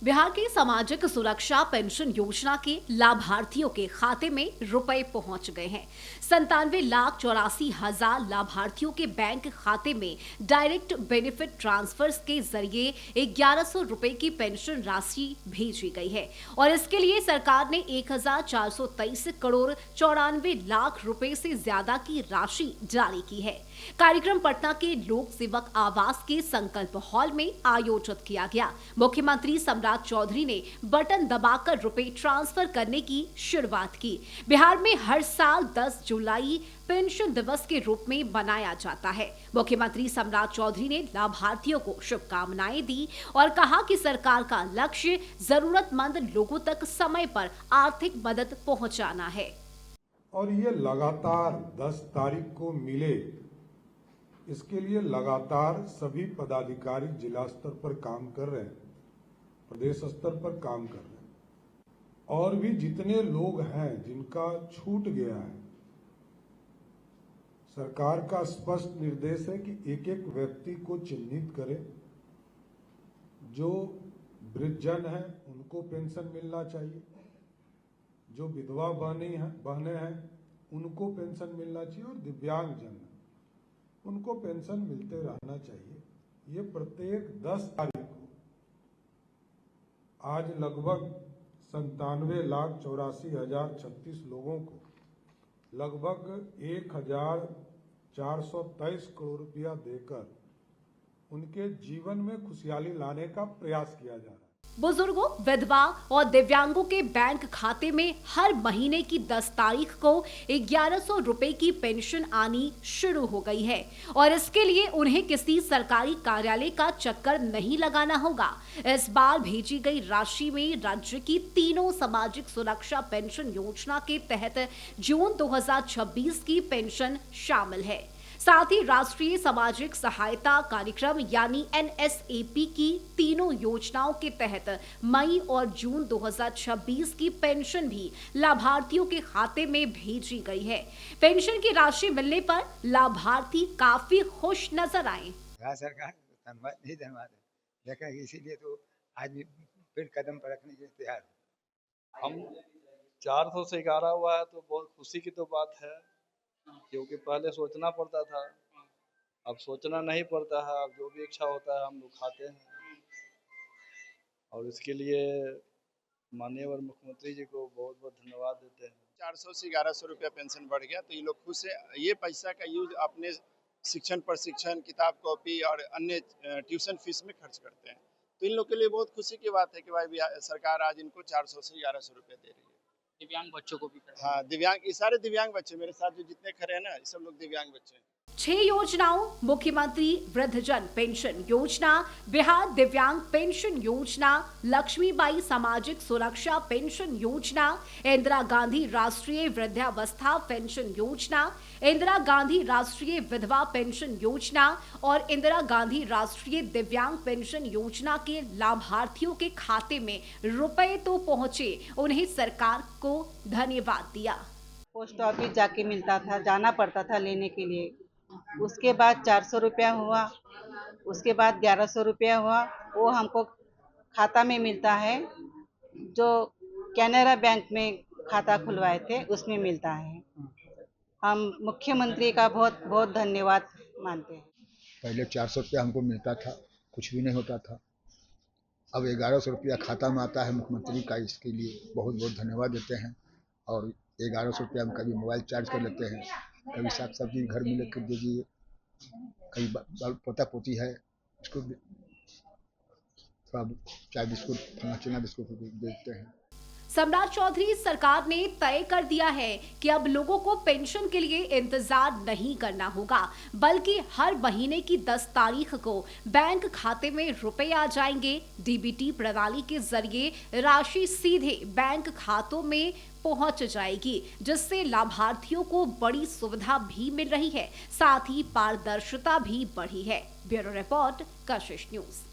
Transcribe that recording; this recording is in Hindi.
बिहार की सामाजिक सुरक्षा पेंशन योजना के लाभार्थियों के खाते में रुपए पहुंच गए हैं। 97,84,000 लाभार्थियों के बैंक खाते में डायरेक्ट बेनिफिट ट्रांसफर्स के जरिए 1100 रुपए की पेंशन राशि भेजी गई है और इसके लिए सरकार ने 1,423 करोड़ 94 लाख रुपए से ज्यादा की राशि जारी की है। कार्यक्रम पटना के लोक सेवक आवास के संकल्प हॉल में आयोजित किया गया। मुख्यमंत्री सम्राट चौधरी ने बटन दबाकर रुपए ट्रांसफर करने की शुरुआत की। बिहार में हर साल 10 जुलाई पेंशन दिवस के रूप में मनाया जाता है। मुख्यमंत्री सम्राट चौधरी ने लाभार्थियों को शुभकामनाएं दी और कहा कि सरकार का लक्ष्य जरूरतमंद लोगों तक समय पर आर्थिक मदद पहुंचाना है। और ये लगातार 10 तारीख को मिले, इसके लिए लगातार सभी पदाधिकारी जिला स्तर पर काम कर रहे हैं, प्रदेश स्तर पर काम कर रहे हैं और भी जितने लोग हैं जिनका छूट गया है, सरकार का स्पष्ट निर्देश है कि एक एक व्यक्ति को चिन्हित करें। जो वृद्धजन है उनको पेंशन मिलना चाहिए, जो विधवा बहनें हैं उनको पेंशन मिलना चाहिए और दिव्यांगजन उनको पेंशन मिलते रहना चाहिए। ये प्रत्येक 10 तारीख को आज लगभग 97,84,036 लोगों को लगभग 1,423 करोड़ रुपया देकर उनके जीवन में खुशहाली लाने का प्रयास किया जा रहा है। बुजुर्गों, विधवा और दिव्यांगों के बैंक खाते में हर महीने की 10 तारीख को 1100 रुपए की पेंशन आनी शुरू हो गई है और इसके लिए उन्हें किसी सरकारी कार्यालय का चक्कर नहीं लगाना होगा। इस बार भेजी गई राशि में राज्य की तीनों सामाजिक सुरक्षा पेंशन योजना के तहत जून 2026 की पेंशन शामिल है। साथ ही राष्ट्रीय सामाजिक सहायता कार्यक्रम यानी NSAP की तीनों योजनाओं के तहत मई और जून 2026 की पेंशन भी लाभार्थियों के खाते में भेजी गई है। पेंशन की राशि मिलने पर लाभार्थी काफी खुश नजर आए। सरकार धन्यवाद नहीं धन्यवाद है, लेकिन इसीलिए तो आज भी फिर कदम पर रखने के लिए तैयार हम 400 से 11 हुआ है तो बहुत खुशी की तो बात है, क्योंकि पहले सोचना पड़ता था, अब सोचना नहीं पड़ता है। अब जो भी इच्छा होता है हम लोग खाते हैं और इसके लिए माननीय मुख्यमंत्री जी को बहुत बहुत धन्यवाद देते हैं। 400 से 1100 रुपया पेंशन बढ़ गया तो ये लोग खुश है। ये पैसा का यूज अपने शिक्षण, प्रशिक्षण, किताब कॉपी और अन्य ट्यूशन फीस में खर्च करते हैं। तो इन लोग के लिए बहुत खुशी की बात है कि भाई सरकार आज इनको 400 से 1100 रुपया दे रही है। दिव्यांग बच्चों को भी हाँ, दिव्यांग, ये सारे दिव्यांग बच्चे मेरे साथ जो जितने खड़े हैं ना, ये सब लोग दिव्यांग बच्चे हैं। 6 योजनाओं मुख्यमंत्री वृद्धजन पेंशन योजना, बिहार दिव्यांग पेंशन योजना, लक्ष्मीबाई सामाजिक सुरक्षा पेंशन योजना, इंदिरा गांधी राष्ट्रीय वृद्धावस्था पेंशन योजना, इंदिरा गांधी राष्ट्रीय विधवा पेंशन योजना और इंदिरा गांधी राष्ट्रीय दिव्यांग पेंशन योजना के लाभार्थियों के खाते में रुपए तो पहुंचे, उन्हें सरकार को धन्यवाद दिया। पोस्ट ऑफिस जाके मिलता था, जाना पड़ता था लेने के लिए। उसके बाद 400 रुपया हुआ, उसके बाद 1100 रुपया हुआ, वो हमको खाता में मिलता है। जो कैनरा बैंक में खाता खुलवाए थे उसमें मिलता है। हम मुख्यमंत्री का बहुत बहुत धन्यवाद मानते हैं। पहले 400 रुपया हमको मिलता था, कुछ भी नहीं होता था। अब 1100 रुपया खाता में आता है मुख्यमंत्री का, इसके लिए बहुत बहुत धन्यवाद देते हैं। और 1100 रुपया हम कभी मोबाइल चार्ज कर लेते हैं, कभी साग सब्जी घर में लेकर दीजिए, कभी पोता पोती है उसको थोड़ा चाय बिस्कुट, चना बिस्कुट देते हैं। सम्राट चौधरी, सरकार ने तय कर दिया है कि अब लोगों को पेंशन के लिए इंतजार नहीं करना होगा, बल्कि हर महीने की 10 तारीख को बैंक खाते में रुपए आ जाएंगे। DBT प्रणाली के जरिए राशि सीधे बैंक खातों में पहुंच जाएगी, जिससे लाभार्थियों को बड़ी सुविधा भी मिल रही है, साथ ही पारदर्शिता भी बढ़ी है। ब्यूरो रिपोर्ट, कशिश न्यूज।